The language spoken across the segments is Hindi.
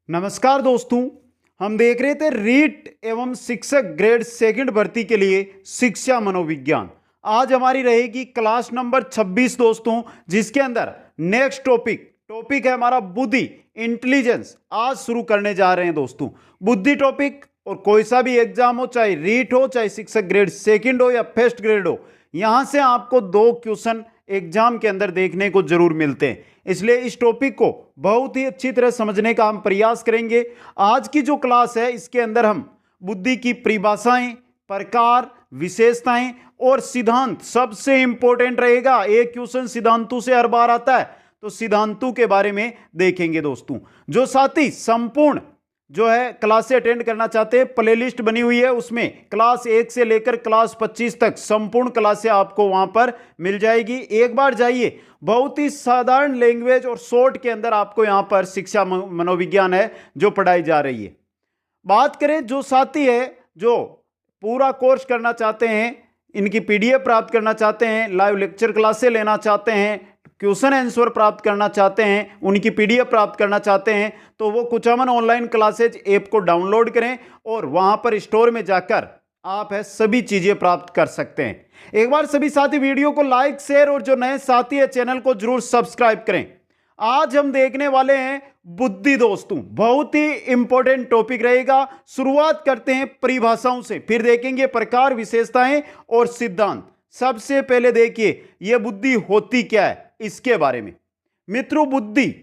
नमस्कार दोस्तों। हम देख रहे थे रीट एवं शिक्षक ग्रेड सेकंड भर्ती के लिए शिक्षा मनोविज्ञान। आज हमारी रहेगी क्लास नंबर 26 दोस्तों, जिसके अंदर नेक्स्ट टॉपिक है हमारा बुद्धि, इंटेलिजेंस। आज शुरू करने जा रहे हैं दोस्तों बुद्धि टॉपिक। और कोई सा भी एग्जाम हो, चाहे रीट हो, चाहे शिक्षक ग्रेड सेकंड हो या फर्स्ट ग्रेड हो, यहां से आपको 2 क्वेश्चन एग्जाम के अंदर देखने को जरूर मिलते हैं। इसलिए इस टॉपिक को बहुत ही अच्छी तरह समझने का हम प्रयास करेंगे। आज की जो क्लास है इसके अंदर हम बुद्धि की परिभाषाएं, प्रकार, विशेषताएं और सिद्धांत सबसे इंपॉर्टेंट रहेगा। एक क्वेश्चन सिद्धांतों से हर बार आता है, तो सिद्धांतों के बारे में देखेंगे दोस्तों। जो साथी संपूर्ण जो है क्लासें अटेंड करना चाहते हैं, प्लेलिस्ट बनी हुई है, उसमें क्लास 1 से लेकर क्लास 25 तक संपूर्ण क्लासें आपको वहां पर मिल जाएगी। एक बार जाइए, बहुत ही साधारण लैंग्वेज और शॉर्ट के अंदर आपको यहां पर शिक्षा मनोविज्ञान है जो पढ़ाई जा रही है। बात करें जो साथी है जो पूरा कोर्स करना चाहते हैं, इनकी पीडीएफ प्राप्त करना चाहते हैं, लाइव लेक्चर क्लासें लेना चाहते हैं, क्वेश्चन आंसर प्राप्त करना चाहते हैं, उनकी पीडीएफ प्राप्त करना चाहते हैं, तो वो कुचामन ऑनलाइन क्लासेज ऐप को डाउनलोड करें और वहां पर स्टोर में जाकर आप है सभी चीजें प्राप्त कर सकते हैं। एक बार सभी साथी वीडियो को लाइक, शेयर और जो नए साथी है चैनल को जरूर सब्सक्राइब करें। आज हम देखने वाले हैं बुद्धि दोस्तों, बहुत ही इंपॉर्टेंट टॉपिक रहेगा। शुरुआत करते हैं परिभाषाओं से, फिर देखेंगे प्रकार, विशेषताएं और सिद्धांत। सबसे पहले देखिए यह बुद्धि होती क्या है, इसके बारे में। मित्रों, बुद्धि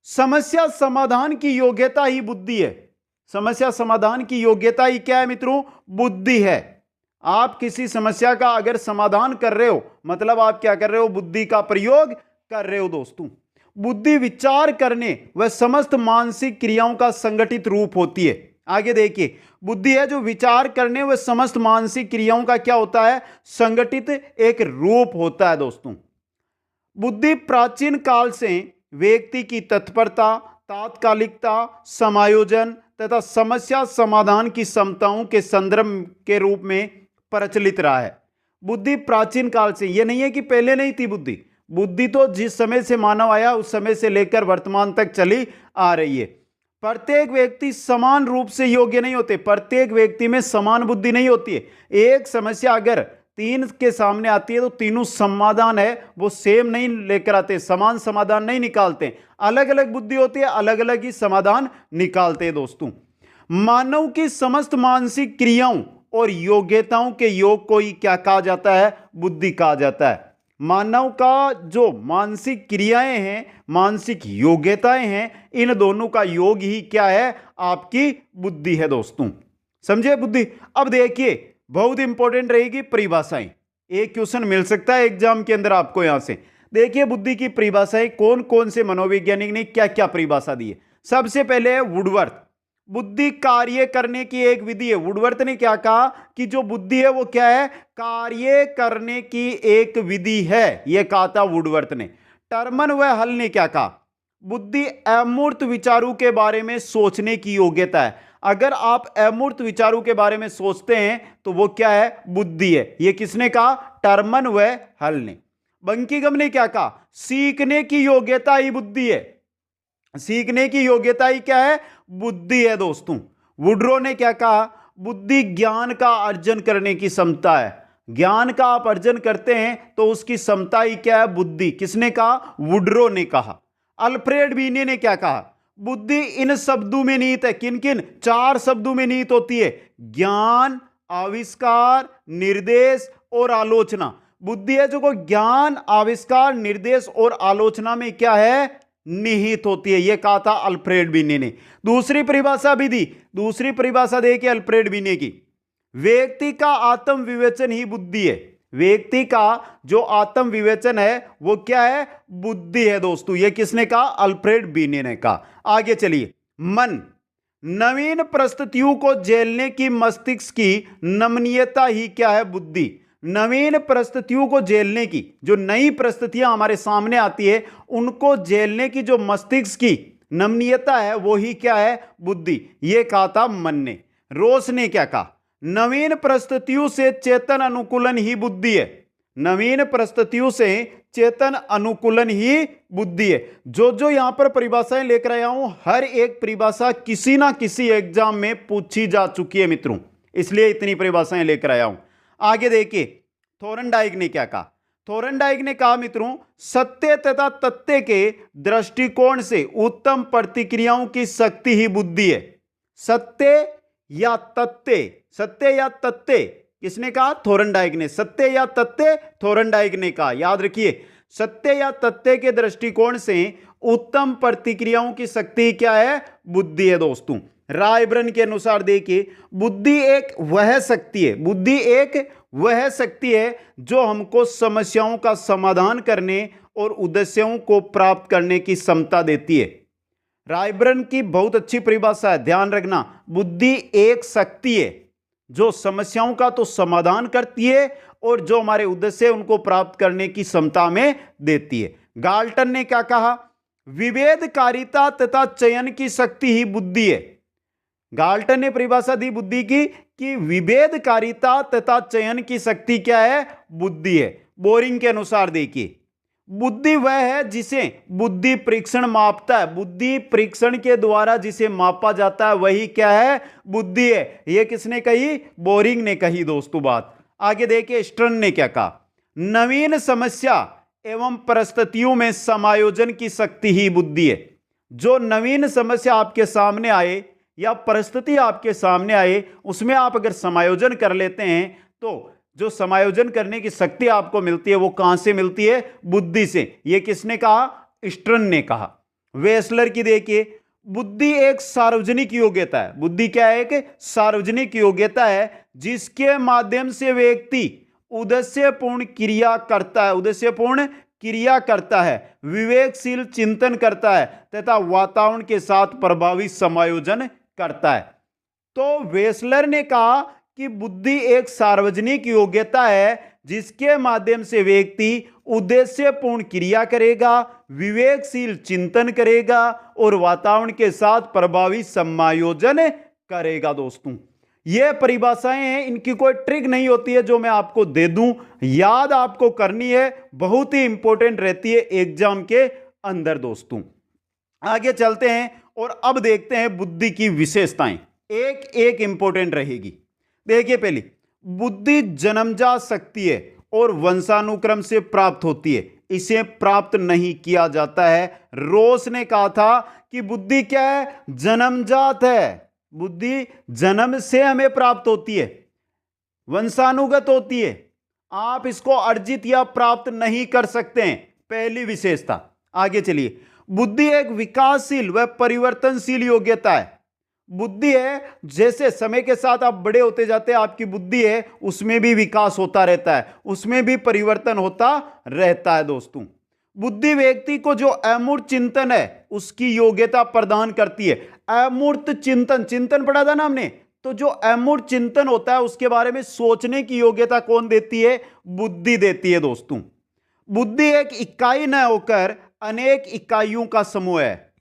समस्या समाधान की योग्यता ही बुद्धि है। समस्या समाधान की योग्यता ही क्या है मित्रों? बुद्धि है। आप किसी समस्या का अगर समाधान कर रहे हो, मतलब आप क्या कर रहे हो? बुद्धि का प्रयोग कर रहे हो दोस्तों। बुद्धि विचार करने व समस्त मानसिक क्रियाओं का संगठित रूप होती है। आगे देखिए, बुद्धि है जो विचार करने व समस्त मानसिक क्रियाओं का क्या होता है? संगठित एक रूप होता है दोस्तों। बुद्धि प्राचीन काल से व्यक्ति की तत्परता, तात्कालिकता, समायोजन तथा समस्या समाधान की क्षमताओं के संदर्भ के रूप में प्रचलित रहा है। बुद्धि प्राचीन काल से, यह नहीं है कि पहले नहीं थी बुद्धि। बुद्धि तो जिस समय से मानव आया उस समय से लेकर वर्तमान तक चली आ रही है। प्रत्येक व्यक्ति समान रूप से योग्य नहीं होते, प्रत्येक व्यक्ति में समान बुद्धि नहीं होती है। एक समस्या अगर 3 के सामने आती है तो तीनों समाधान है वो सेम नहीं लेकर आते, समान समाधान नहीं निकालते। अलग अलग बुद्धि होती है, अलग अलग ही समाधान निकालते हैं दोस्तों। मानव की समस्त मानसिक क्रियाओं और योग्यताओं के योग को ही क्या कहा जाता है? बुद्धि कहा जाता है। मानव का जो मानसिक क्रियाएं हैं, मानसिक योग्यताएं हैं, इन दोनों का योग ही क्या है? आपकी बुद्धि है दोस्तों। समझे बुद्धि? अब देखिए, बहुत इंपॉर्टेंट रहेगी परिभाषाएं। एक क्वेश्चन मिल सकता है एग्जाम के अंदर आपको। यहां से देखिए बुद्धि की परिभाषाएं, कौन कौन से मनोवैज्ञानिक ने क्या क्या परिभाषा दी है। सबसे पहले है वुडवर्थ। बुद्धि कार्य करने की एक विधि है। वुडवर्थ ने क्या कहा कि जो बुद्धि है वो क्या है? कार्य करने की एक विधि है, यह कहा था वुडवर्थ ने। टर्मन व हल ने क्या कहा? बुद्धि अमूर्त विचारों के बारे में सोचने की योग्यता है। अगर आप अमूर्त विचारों के बारे में सोचते हैं तो वो क्या है? बुद्धि है। यह किसने कहा? टर्मन व हल ने। बंकीगम ने क्या कहा? सीखने की योग्यता ही बुद्धि है। सीखने की योग्यता ही क्या है? बुद्धि है दोस्तों। वुड्रो ने क्या कहा? बुद्धि ज्ञान का अर्जन करने की क्षमता है। ज्ञान का आप अर्जन करते हैं तो उसकी क्षमता ही क्या है? बुद्धि। किसने कहा? वुड्रो ने कहा। अल्फ्रेड बीने ने क्या कहा? बुद्धि इन शब्दों में निहित है। किन किन? 4 शब्दों में निहित होती है। ज्ञान, आविष्कार, निर्देश और आलोचना। बुद्धि है जो को ज्ञान, आविष्कार, निर्देश और आलोचना में क्या है? निहित होती है। यह कहा था अल्फ्रेड बीने ने। दूसरी परिभाषा भी दी। दूसरी परिभाषा देखिए अल्फ्रेड बीने की। व्यक्ति का आत्म विवेचन ही बुद्धि है। व्यक्ति का जो आत्म विवेचन है वो क्या है? बुद्धि है दोस्तों। यह किसने कहा? अल्फ्रेड बीने ने कहा। आगे चलिए, मन। नवीन परिस्थितियों को झेलने की मस्तिष्क की नमनीयता ही क्या है? बुद्धि। नवीन परिस्थितियों को झेलने की, जो नई परिस्थितियां हमारे सामने आती है उनको झेलने की जो मस्तिष्क की नमनीयता है वो ही क्या है? बुद्धि। यह कहा था मन ने। रोस ने क्या कहा? नवीन परिस्थितियों से चेतन अनुकूलन ही बुद्धि है। नवीन परिस्थितियों से चेतन अनुकूलन ही बुद्धि है। जो जो यहां पर परिभाषाएं लेकर आया हूं, हर एक परिभाषा किसी ना किसी एग्जाम में पूछी जा चुकी है मित्रों, इसलिए इतनी परिभाषाएं लेकर आया हूं। आगे देखिए थोरनडाइक ने क्या कहा। थोरनडाइक ने कहा मित्रों, सत्य तथा तथ्य के दृष्टिकोण से उत्तम प्रतिक्रियाओं की शक्ति ही बुद्धि है। सत्य या तथ्य, सत्य या तथ्य किसने कहा? थोरनडाइक ने। सत्य या तथ्य थोरनडाइक ने कहा। याद रखिए, सत्य या तथ्य के दृष्टिकोण से उत्तम प्रतिक्रियाओं की शक्ति क्या है? बुद्धि है दोस्तों। रायबरन के अनुसार देखिए, बुद्धि एक वह शक्ति है, बुद्धि एक वह शक्ति है जो हमको समस्याओं का समाधान करने और उद्देश्यों को प्राप्त करने की क्षमता देती है। रायबरन की बहुत अच्छी परिभाषा है, ध्यान रखना। बुद्धि एक शक्ति है जो समस्याओं का तो समाधान करती है और जो हमारे उद्देश्य उनको प्राप्त करने की क्षमता में देती है। गाल्टन ने क्या कहा? विभेदकारिता तथा चयन की शक्ति ही बुद्धि है। गाल्टन ने परिभाषा दी बुद्धि की कि विभेदकारिता तथा चयन की शक्ति क्या है? बुद्धि है। बोरिंग के अनुसार देखिए, बुद्धि वह है जिसे बुद्धि परीक्षण मापता है। बुद्धि परीक्षण के द्वारा जिसे मापा जाता है वही क्या है? बुद्धि है। यह किसने कही? बोरिंग ने कही दोस्तों बात। आगे देखिए स्टर्न ने क्या कहा। नवीन समस्या एवं परिस्थितियों में समायोजन की शक्ति ही बुद्धि है। जो नवीन समस्या आपके सामने आए या परिस्थिति आपके सामने आए, उसमें आप अगर समायोजन कर लेते हैं तो जो समायोजन करने की शक्ति आपको मिलती है वो कहां से मिलती है? बुद्धि से। यह किसने कहा? स्टर्न ने कहा। वेसलर की देखिए, बुद्धि एक सार्वजनिक योग्यता है। बुद्धि क्या है? एक सार्वजनिक योग्यता है जिसके माध्यम से व्यक्ति उद्देश्यपूर्ण क्रिया करता है, उद्देश्यपूर्ण क्रिया करता है, विवेकशील चिंतन करता है तथा वातावरण के साथ प्रभावी समायोजन करता है। तो वेसलर ने कहा कि बुद्धि एक सार्वजनिक योग्यता है जिसके माध्यम से व्यक्ति उद्देश्यपूर्ण क्रिया करेगा, विवेकशील चिंतन करेगा और वातावरण के साथ प्रभावी समायोजन करेगा। दोस्तों ये परिभाषाएं हैं, इनकी कोई ट्रिक नहीं होती है जो मैं आपको दे दूं, याद आपको करनी है, बहुत ही इंपॉर्टेंट रहती है एग्जाम के अंदर। दोस्तों आगे चलते हैं और अब देखते हैं बुद्धि की विशेषताएं, एक एक इंपॉर्टेंट रहेगी। देखिए पहली, बुद्धि जन्मजात शक्ति है और वंशानुक्रम से प्राप्त होती है, इसे प्राप्त नहीं किया जाता है। रोस ने कहा था कि बुद्धि क्या है? जन्मजात है। बुद्धि जन्म से हमें प्राप्त होती है, वंशानुगत होती है, आप इसको अर्जित या प्राप्त नहीं कर सकते हैं, पहली विशेषता। आगे चलिए, बुद्धि एक विकासशील व परिवर्तनशील योग्यता है। बुद्धि है, जैसे समय के साथ आप बड़े होते जाते हैं, आपकी बुद्धि है उसमें भी विकास होता रहता है, उसमें भी परिवर्तन होता रहता है। दोस्तों बुद्धि व्यक्ति को जो अमूर्त चिंतन है उसकी योग्यता प्रदान करती है। अमूर्त चिंतन, चिंतन पढ़ा था ना हमने, तो जो अमूर्त चिंतन होता है उसके बारे में सोचने की योग्यता कौन देती है? बुद्धि देती है। दोस्तों बुद्धि एक इकाई न होकर अनेक इकाइयों का समूह है।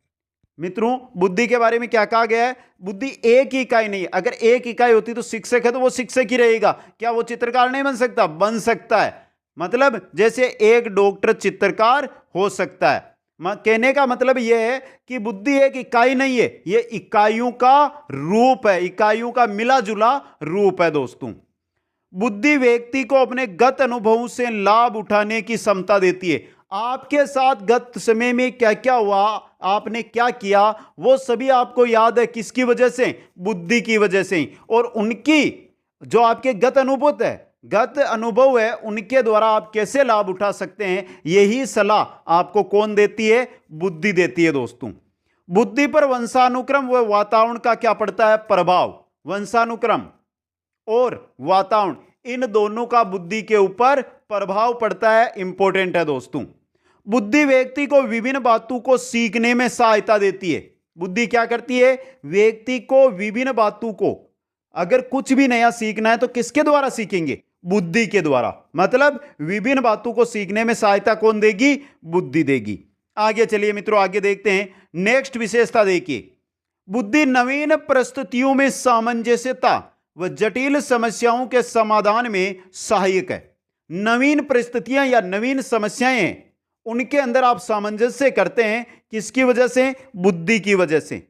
मित्रों बुद्धि के बारे में क्या कहा गया है? बुद्धि एक ही इकाई नहीं है। अगर एक इकाई होती तो शिक्षक है तो वो शिक्षक ही रहेगा, क्या वो चित्रकार नहीं बन सकता? बन सकता है। मतलब जैसे एक डॉक्टर चित्रकार हो सकता है। कहने का मतलब यह है कि बुद्धि एक इकाई नहीं है, यह इकाइयों का रूप है, इकाइयों का मिला जुला रूप है। दोस्तों बुद्धि व्यक्ति को अपने गत अनुभवों से लाभ उठाने की क्षमता देती है। आपके साथ गत समय में क्या क्या हुआ, आपने क्या किया, वो सभी आपको याद है, किसकी वजह से? बुद्धि की वजह से। और उनकी जो आपके गत अनुभव है उनके द्वारा आप कैसे लाभ उठा सकते हैं, यही सलाह आपको कौन देती है? बुद्धि देती है। दोस्तों बुद्धि पर वंशानुक्रम व वातावरण का क्या पड़ता है? प्रभाव। वंशानुक्रम और वातावरण, इन दोनों का बुद्धि के ऊपर प्रभाव पड़ता है, इंपॉर्टेंट है। दोस्तों बुद्धि व्यक्ति को विभिन्न बातों को सीखने में सहायता देती है। बुद्धि क्या करती है? व्यक्ति को विभिन्न बातों को, अगर कुछ भी नया सीखना है तो किसके द्वारा सीखेंगे? बुद्धि के द्वारा। मतलब विभिन्न बातों को सीखने में सहायता कौन देगी? बुद्धि देगी। आगे चलिए मित्रों, आगे देखते हैं। नेक्स्ट विशेषता देखिए, बुद्धि नवीन परिस्थितियों में सामंजस्यता व जटिल समस्याओं के समाधान में सहायक है। नवीन परिस्थितियां या नवीन समस्याएं हैं, उनके अंदर आप सामंजस्य करते हैं। किसकी वजह से? बुद्धि की वजह से।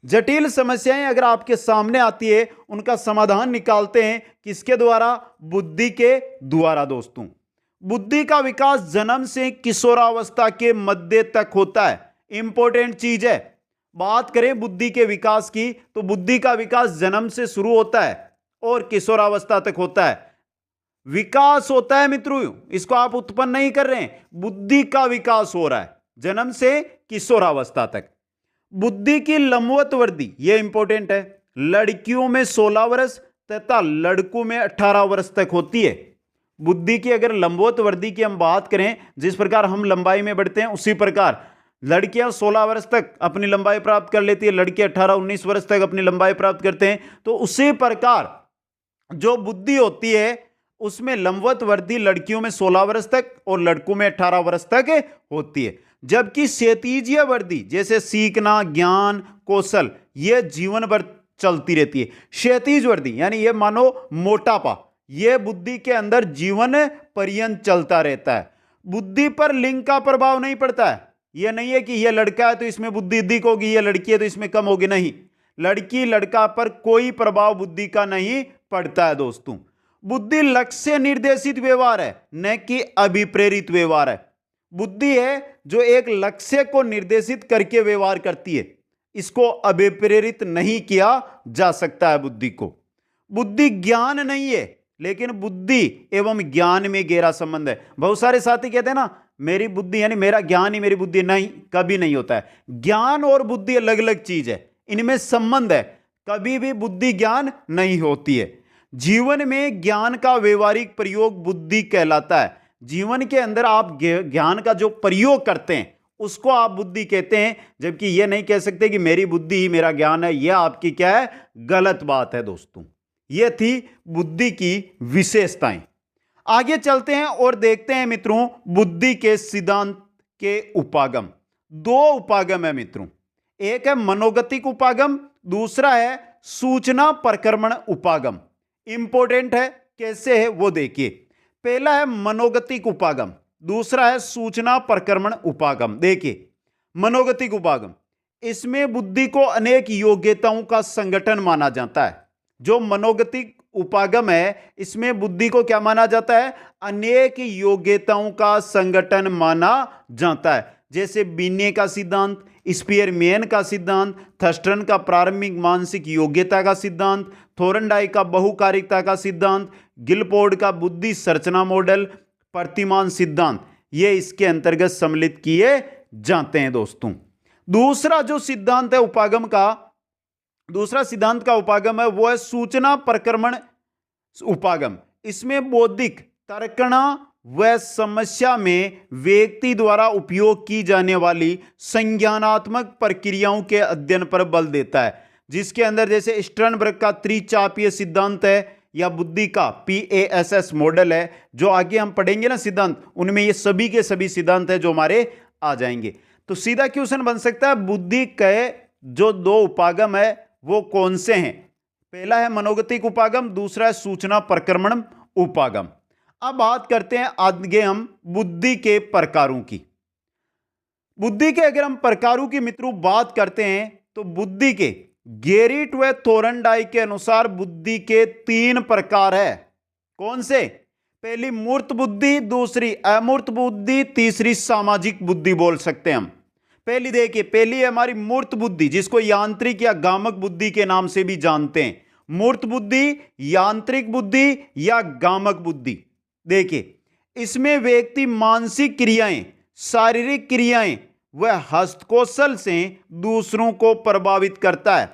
जटिल समस्याएं अगर आपके सामने आती है, उनका समाधान निकालते हैं किसके द्वारा? बुद्धि के द्वारा। दोस्तों, बुद्धि का विकास जन्म से किशोरावस्था के मध्य तक होता है। इंपॉर्टेंट चीज है। बात करें बुद्धि के विकास की, तो बुद्धि का विकास जन्म से शुरू होता है और किशोरावस्था तक होता है। विकास होता है मित्रों, इसको आप उत्पन्न नहीं कर रहे हैं, बुद्धि का विकास हो रहा है जन्म से किशोरावस्था तक। बुद्धि की लंबवत वृद्धि, यह इंपॉर्टेंट है, लड़कियों में 16 वर्ष तथा लड़कों में 18 वर्ष तक होती है। बुद्धि की अगर लंबवत वृद्धि की हम बात करें, जिस प्रकार हम लंबाई में बढ़ते हैं उसी प्रकार लड़कियां 16 वर्ष तक अपनी लंबाई प्राप्त कर लेती है, लड़के 18-19 वर्ष तक अपनी लंबाई प्राप्त करते हैं। तो उसी प्रकार जो बुद्धि होती है उसमें लंबवत वृद्धि लड़कियों में 16 वर्ष तक और लड़कों में 18 वर्ष तक होती है। जबकि क्षैतिजीय वृद्धि जैसे सीखना, ज्ञान, कौशल, यह जीवन भर चलती रहती है। क्षैतिज वृद्धि यानी यह मानो मोटापा, यह बुद्धि के अंदर जीवन पर्यंत चलता रहता है। बुद्धि पर लिंग का प्रभाव नहीं पड़ता है। यह नहीं है कि यह लड़का है तो इसमें बुद्धि अधिक होगी, यह लड़की है तो इसमें कम होगी। नहीं, लड़की लड़का पर कोई प्रभाव बुद्धि का नहीं पड़ता है। दोस्तों, बुद्धि लक्ष्य निर्देशित व्यवहार है, न कि अभिप्रेरित व्यवहार है। बुद्धि है जो एक लक्ष्य को निर्देशित करके व्यवहार करती है, इसको अभिप्रेरित नहीं किया जा सकता है बुद्धि को। बुद्धि ज्ञान नहीं है, लेकिन बुद्धि एवं ज्ञान में गहरा संबंध है। बहुत सारे साथी कहते हैं ना, मेरी बुद्धि यानी मेरा ज्ञान ही मेरी बुद्धि। नहीं, कभी नहीं होता है। ज्ञान और बुद्धि अलग अलग चीज है, इनमें संबंध है। कभी भी बुद्धि ज्ञान नहीं होती है। जीवन में ज्ञान का व्यवहारिक प्रयोग बुद्धि कहलाता है। जीवन के अंदर आप ज्ञान का जो प्रयोग करते हैं उसको आप बुद्धि कहते हैं, जबकि यह नहीं कह सकते कि मेरी बुद्धि ही मेरा ज्ञान है। यह आपकी क्या है? गलत बात है। दोस्तों, यह थी बुद्धि की विशेषताएं। आगे चलते हैं और देखते हैं मित्रों बुद्धि के सिद्धांत के उपागम। दो उपागम है मित्रों, एक है मनोगतिक उपागम, दूसरा है सूचना प्रक्रमण उपागम। इंपॉर्टेंट है, कैसे है वो देखिए। पहला है मनोगतिक उपागम, दूसरा है सूचना प्रक्रमण उपागम। देखिए, मनोगतिक उपागम, इसमें बुद्धि को अनेक योग्यताओं का संगठन माना जाता है। जो मनोगतिक उपागम है, इसमें बुद्धि को क्या माना जाता है? अनेक योग्यताओं का संगठन माना जाता है। जैसे बीने का सिद्धांत, स्पीयरमैन का सिद्धांत, थर्स्टन का प्रारंभिक मानसिक योग्यता का सिद्धांत, थोरनडाई का बहुकारिकता का सिद्धांत, गिलफोर्ड का बुद्धि संरचना मॉडल, प्रतिमान सिद्धांत, ये इसके अंतर्गत सम्मिलित किए जाते हैं। दोस्तों, दूसरा जो सिद्धांत है उपागम का, दूसरा सिद्धांत का उपागम है वो है सूचना प्रक्रमण उपागम। इसमें बौद्धिक, तर्कणा व समस्या में व्यक्ति द्वारा उपयोग की जाने वाली संज्ञानात्मक प्रक्रियाओं के अध्ययन पर बल देता है। जिसके अंदर जैसे स्टर्नबर्ग का त्रिचापीय सिद्धांत है या बुद्धि का PASS मॉडल है, जो आगे हम पढ़ेंगे ना सिद्धांत, उनमें ये सभी के सभी सिद्धांत है जो हमारे आ जाएंगे। तो सीधा क्वेश्चन बन सकता है बुद्धि के जो दो उपागम है वो कौन से हैं? पहला है मनोगतिक उपागम, दूसरा है सूचना प्रक्रमण उपागम। अब बात करते हैं आगे हम बुद्धि के प्रकारों की। बुद्धि के अगर हम प्रकारों की मित्रों बात करते हैं तो बुद्धि के गेरिट व थोरनडाई के अनुसार बुद्धि के 3 प्रकार है। कौन से? पहली मूर्त बुद्धि, दूसरी अमूर्त बुद्धि, तीसरी सामाजिक बुद्धि बोल सकते हैं हम। पहली देखिए, पहली है हमारी मूर्त बुद्धि, जिसको यांत्रिक या गामक बुद्धि के नाम से भी जानते हैं। मूर्त बुद्धि, यांत्रिक बुद्धि या गामक बुद्धि। देखिए, इसमें व्यक्ति मानसिक क्रियाएं, शारीरिक क्रियाएं व हस्तकौशल से दूसरों को प्रभावित करता है।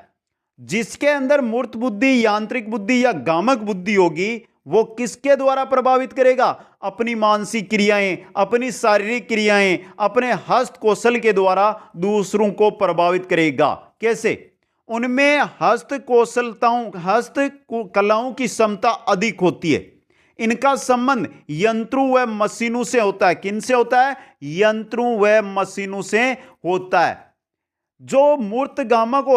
जिसके अंदर मूर्त बुद्धि, यांत्रिक बुद्धि या गामक बुद्धि होगी, वो किसके द्वारा प्रभावित करेगा? अपनी मानसिक क्रियाएं, अपनी शारीरिक क्रियाएं, अपने हस्तकौशल के द्वारा दूसरों को प्रभावित करेगा। कैसे? उनमें हस्तकलाओं की क्षमता अधिक होती है। इनका संबंध यंत्रों व मशीनों से होता है। किन से होता है? यंत्रों व मशीनों से होता है। जो मूर्त, गामक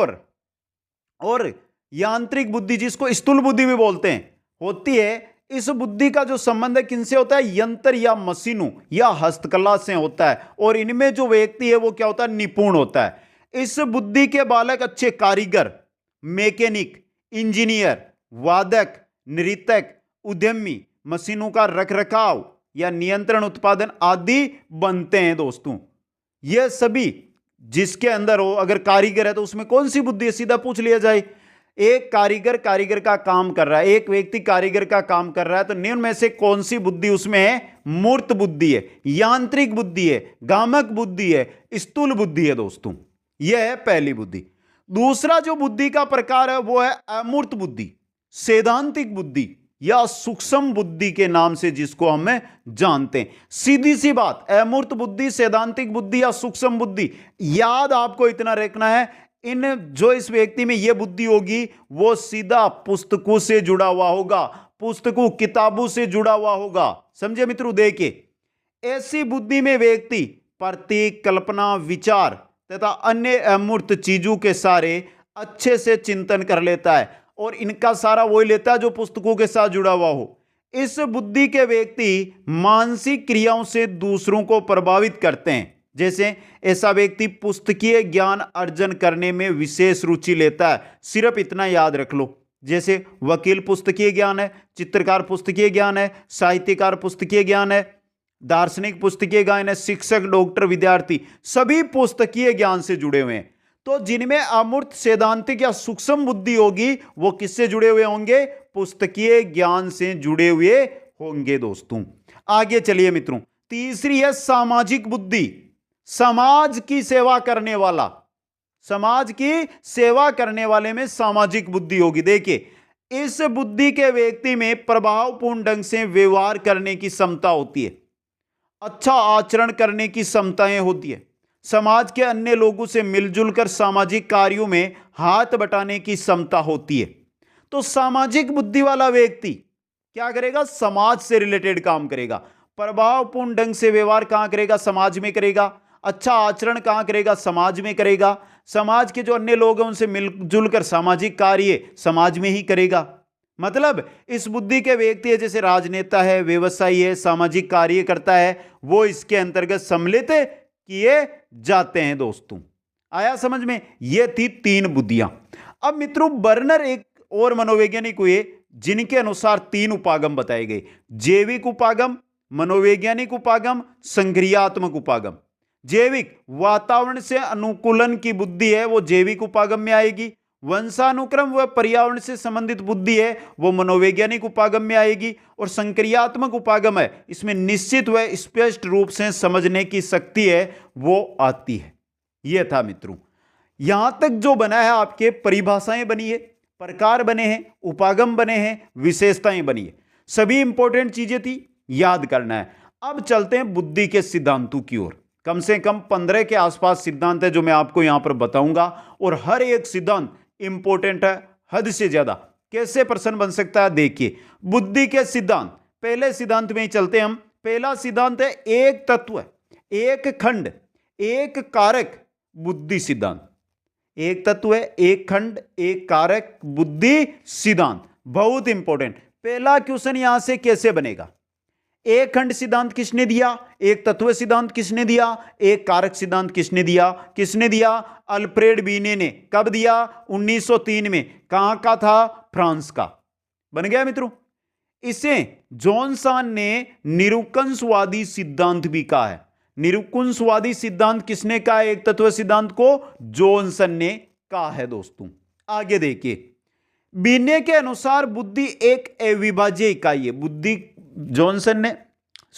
और यांत्रिक बुद्धि, जिसको स्थूल बुद्धि भी बोलते हैं, होती है, इस बुद्धि का जो संबंध है किनसे होता है? यंत्र या मशीनों या हस्तकला से होता है, और इनमें जो व्यक्ति है वो क्या होता है? निपुण होता है। इस बुद्धि के बालक अच्छे कारीगर, मैकेनिक, इंजीनियर, वादक, नृतक, उद्यमी, मशीनों का रखरखाव या नियंत्रण, उत्पादन आदि बनते हैं दोस्तों। यह सभी जिसके अंदर हो, अगर कारीगर है तो उसमें कौन सी बुद्धि है? सीधा पूछ लिया जाए। एक कारीगर का काम कर रहा है, एक व्यक्ति कारीगर का काम कर रहा है, तो निम्न में से कौन सी बुद्धि उसमें है? मूर्त बुद्धि है, यांत्रिक बुद्धि है, गामक बुद्धि है, स्थूल बुद्धि है दोस्तों। यह है पहली बुद्धि। दूसरा जो बुद्धि का प्रकार है वो है अमूर्त बुद्धि, सैद्धांतिक बुद्धि या सूक्ष्म बुद्धि के नाम से जिसको हम जानते हैं। सीधी सी बात, अमूर्त बुद्धि, सैद्धांतिक बुद्धि या सूक्ष्म बुद्धि, याद आपको इतना रखना है, इन जो इस व्यक्ति में यह बुद्धि होगी वो सीधा पुस्तकों से जुड़ा हुआ होगा, पुस्तकों किताबों से जुड़ा हुआ होगा। समझे मित्रों? देखिए, ऐसी बुद्धि में व्यक्ति प्रतीक, कल्पना, विचार तथा अन्य अमूर्त चीजों के सारे अच्छे से चिंतन कर लेता है, और इनका सारा वही लेता है जो पुस्तकों के साथ जुड़ा हुआ हो। इस बुद्धि के व्यक्ति मानसिक क्रियाओं से दूसरों को प्रभावित करते हैं। जैसे ऐसा व्यक्ति पुस्तकीय ज्ञान अर्जन करने में विशेष रुचि लेता है। सिर्फ इतना याद रख लो, जैसे वकील पुस्तकीय ज्ञान है, चित्रकार पुस्तकीय ज्ञान है, साहित्यकार पुस्तकीय ज्ञान है, दार्शनिक पुस्तकीय ज्ञान है, शिक्षक, डॉक्टर, विद्यार्थी सभी पुस्तकीय ज्ञान से जुड़े हुए हैं। तो जिनमें अमूर्त, सैद्धांतिक या सूक्ष्म बुद्धि होगी वो किससे जुड़े हुए होंगे? पुस्तकीय ज्ञान से जुड़े हुए होंगे दोस्तों। आगे चलिए मित्रों, तीसरी है सामाजिक बुद्धि, समाज की सेवा करने वाला। समाज की सेवा करने वाले में सामाजिक बुद्धि होगी। देखिए, इस बुद्धि के व्यक्ति में प्रभावपूर्ण ढंग से व्यवहार करने की क्षमता होती है, अच्छा आचरण करने की क्षमताएं होती है, समाज के अन्य लोगों से मिलजुल कर सामाजिक कार्यों में हाथ बटाने की क्षमता होती है। तो सामाजिक बुद्धि वाला व्यक्ति क्या करेगा? समाज से रिलेटेड काम करेगा, प्रभावपूर्ण ढंग से व्यवहार कहां करेगा? समाज में करेगा। अच्छा आचरण कहां करेगा? समाज में करेगा। समाज के जो अन्य लोग हैं उनसे मिलजुल कर सामाजिक कार्य समाज में ही करेगा। मतलब इस बुद्धि के व्यक्ति है, जैसे राजनेता है, व्यवसायी है, सामाजिक कार्य करता है, वो इसके अंतर्गत सम्मिलित किए जाते हैं दोस्तों। आया समझ में? ये थी तीन बुद्धियां। अब मित्रों, बर्नर एक और मनोवैज्ञानिक हुए जिनके अनुसार तीन उपागम बताए गए: जैविक उपागम, मनोवैज्ञानिक उपागम, संक्रियात्मक उपागम। जैविक, वातावरण से अनुकूलन की बुद्धि है वो जैविक उपागम में आएगी। वंशानुक्रम व पर्यावरण से संबंधित बुद्धि है वो मनोवैज्ञानिक उपागम में आएगी। और संक्रियात्मक उपागम है, इसमें निश्चित व स्पष्ट रूप से समझने की शक्ति है वो आती है। यह था मित्रों, यहां तक जो बना है आपके परिभाषाएं बनी है, प्रकार बने हैं, उपागम बने हैं, विशेषताएं बनी है, सभी इंपॉर्टेंट चीजें थी, याद करना है। अब चलते हैं बुद्धि के सिद्धांतों की ओर। कम से कम 15 के आसपास सिद्धांत है जो मैं आपको यहां पर बताऊंगा, और हर एक सिद्धांत इंपॉर्टेंट है, हद से ज्यादा। कैसे प्रश्न बन सकता है? देखिए, बुद्धि के सिद्धांत, पहले सिद्धांत में ही चलते हैं हम। पहला सिद्धांत है एक तत्व, एक खंड, एक कारक बुद्धि सिद्धांत। एक तत्व है, एक खंड, एक कारक बुद्धि सिद्धांत, बहुत इंपॉर्टेंट। पहला क्वेश्चन यहां से कैसे बनेगा? एक खंड सिद्धांत किसने दिया? एक तत्व सिद्धांत किसने दिया? एक कारक सिद्धांत किसने दिया? किसने दिया? अल्फ्रेड बीने ने। कब दिया? 1903 में। कहां का था? फ्रांस का। बन गया मित्रों। इसे जॉनसन ने निरूपणवादी सिद्धांत भी कहा है। निरूपणवादी सिद्धांत किसने कहा? एक तत्व सिद्धांत को जॉनसन ने कहा है दोस्तों। आगे देखिए, बीने के अनुसार बुद्धि एक अविभाज्य इकाई है। बुद्धि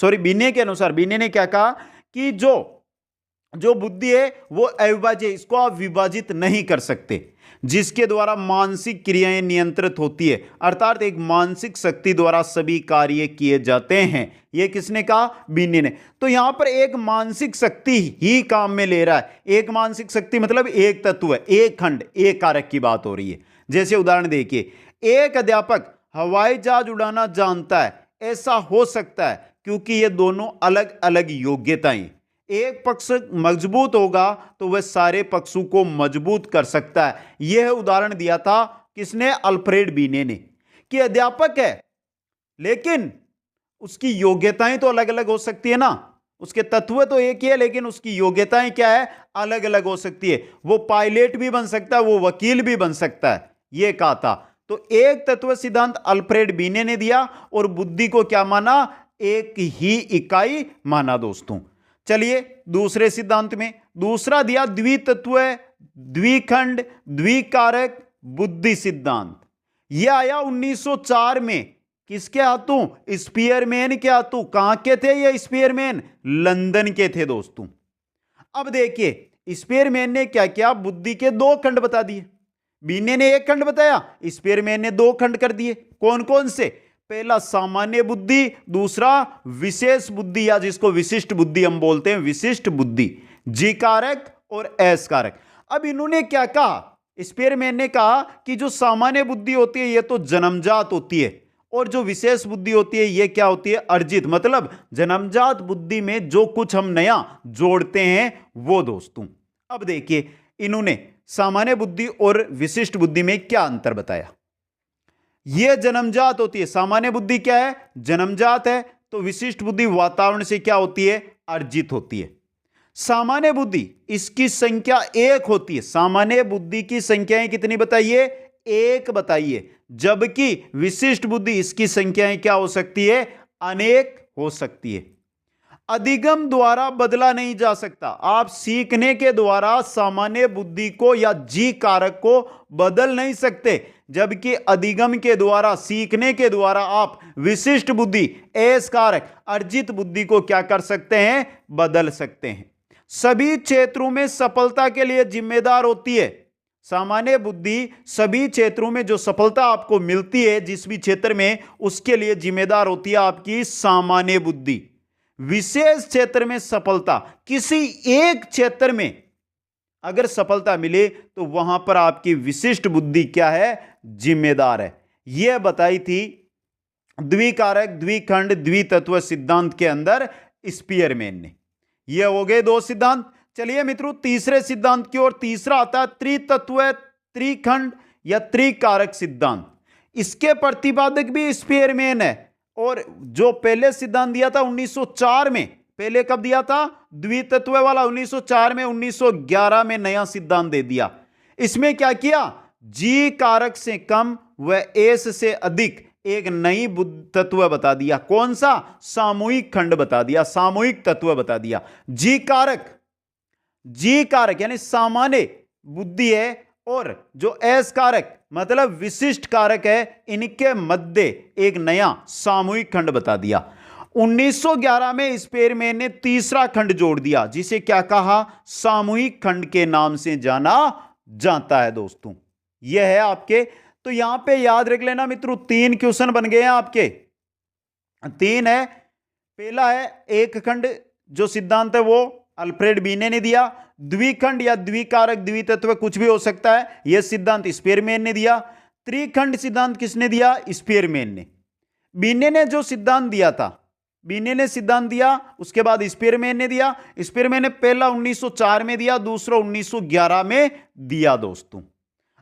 बीने के अनुसार, बीने ने क्या कहा कि जो बुद्धि है वो अविभाज्य, इसको आप विभाजित नहीं कर सकते, जिसके द्वारा मानसिक क्रियाएं नियंत्रित होती है, अर्थात एक मानसिक शक्ति द्वारा सभी कार्य किए जाते हैं। यह किसने कहा? बीने ने। तो यहां पर एक मानसिक शक्ति ही काम में ले रहा है। एक मानसिक शक्ति मतलब एक तत्व, एक खंड, एक कारक की बात हो रही है। जैसे उदाहरण देखिए, एक अध्यापक हवाई जहाज उड़ाना जानता है, ऐसा हो सकता है क्योंकि ये दोनों अलग अलग योग्यताएं। एक पक्ष मजबूत होगा तो वह सारे पक्षों को मजबूत कर सकता है। यह उदाहरण दिया था किसने? अल्फ्रेड बीने ने। कि अध्यापक है लेकिन उसकी योग्यताएं तो अलग अलग हो सकती है ना। उसके तत्व तो एक ही है, लेकिन उसकी योग्यताएं क्या है, अलग अलग हो सकती है। वो पायलट भी बन सकता है, वो वकील भी बन सकता है, यह कहा था। तो एक तत्व सिद्धांत अल्फ्रेड बीने ने दिया और बुद्धि को क्या माना, एक ही इकाई माना दोस्तों। चलिए दूसरे सिद्धांत में दूसरा दिया द्वितत्व द्विखंड द्विकारक बुद्धि सिद्धांत। यह आया 1904 में, किसके हाथों, स्पीयरमैन के हाथों। कहां के थे ये स्पीयरमैन, लंदन के थे दोस्तों। अब देखिए स्पीयरमैन ने क्या किया, बुद्धि के दो खंड बता दिए। बीने ने एक खंड बताया, स्पीयरमैन ने दो खंड कर दिए। कौन कौन से, पहला सामान्य बुद्धि, दूसरा विशेष बुद्धि या जिसको विशिष्ट बुद्धि हम बोलते हैं, विशिष्ट बुद्धि, जी कारक और एस कारक। अब इन्होंने क्या कहा, स्पीयरमैन ने कहा कि जो सामान्य बुद्धि होती है ये तो जन्मजात होती है, और जो विशेष बुद्धि होती है ये क्या होती है, अर्जित। मतलब जन्मजात बुद्धि में जो कुछ हम नया जोड़ते हैं वो दोस्तों। अब देखिए इन्होंने सामान्य बुद्धि और विशिष्ट बुद्धि में क्या अंतर बताया। यह जन्मजात होती है, सामान्य बुद्धि क्या है, जन्मजात है, तो विशिष्ट बुद्धि वातावरण से क्या होती है, अर्जित होती है। सामान्य बुद्धि इसकी संख्या एक होती है, सामान्य बुद्धि की संख्याएं कितनी बताइए, एक बताइए, जबकि विशिष्ट बुद्धि इसकी संख्याएं क्या हो सकती है, अनेक हो सकती है। अधिगम द्वारा बदला नहीं जा सकता, आप सीखने के द्वारा सामान्य बुद्धि को या जी कारक को बदल नहीं सकते, जबकि अधिगम के द्वारा, सीखने के द्वारा आप विशिष्ट बुद्धि, एस कारक, अर्जित बुद्धि को क्या कर सकते हैं, बदल सकते हैं। सभी क्षेत्रों में सफलता के लिए जिम्मेदार होती है। सामान्य बुद्धि सभी क्षेत्रों में जो सफलता आपको मिलती है जिस भी क्षेत्र में, उसके लिए जिम्मेदार होती है आपकी सामान्य बुद्धि। विशेष क्षेत्र में सफलता, किसी एक क्षेत्र में अगर सफलता मिले तो वहां पर आपकी विशिष्ट बुद्धि क्या है, जिम्मेदार है। यह बताई थी द्विकारक द्विखंड द्वितत्व सिद्धांत के अंदर स्पीयरमैन ने। यह हो गए दो सिद्धांत। चलिए मित्रों तीसरे सिद्धांत की ओर। तीसरा आता है त्रितत्व त्रिखंड या त्रिकारक सिद्धांत। इसके प्रतिपादक भी स्पीयरमैन है, और जो पहले सिद्धांत दिया था 1904 में, पहले कब दिया था, द्वितत्व वाला 1904 में, 1911 में नया सिद्धांत दे दिया। इसमें क्या किया, जी कारक से कम व एस से अधिक एक नई तत्व बता दिया। कौन सा, सामूहिक खंड बता दिया, सामूहिक तत्व बता दिया। जी कारक, जी कारक यानी सामान्य बुद्धि है, और जो एस कारक मतलब विशिष्ट कारक है, इनके मध्य एक नया सामूहिक खंड बता दिया। 1911 में स्पीयरमैन ने तीसरा खंड जोड़ दिया, जिसे क्या कहा, सामूहिक खंड के नाम से जाना जाता है दोस्तों। यह है आपके, तो यहां पे याद रख लेना मित्रों, तीन क्वेश्चन बन गए हैं आपके, तीन है। पहला है एक खंड जो सिद्धांत है वो अल्फ्रेड बीने ने दिया, द्विखंड या द्विकारक द्वितत्व कुछ भी हो सकता है, यह सिद्धांत स्पीयरमैन ने दिया। त्रिखंड सिद्धांत किसने दिया, स्पीयरमैन ने। बीने ने जो सिद्धांत दिया था, बीने ने सिद्धांत दिया, उसके बाद स्पीयरमैन ने दिया। स्पीयरमैन ने पहला 1904 में दिया, दूसरा 1911 में दिया दोस्तों।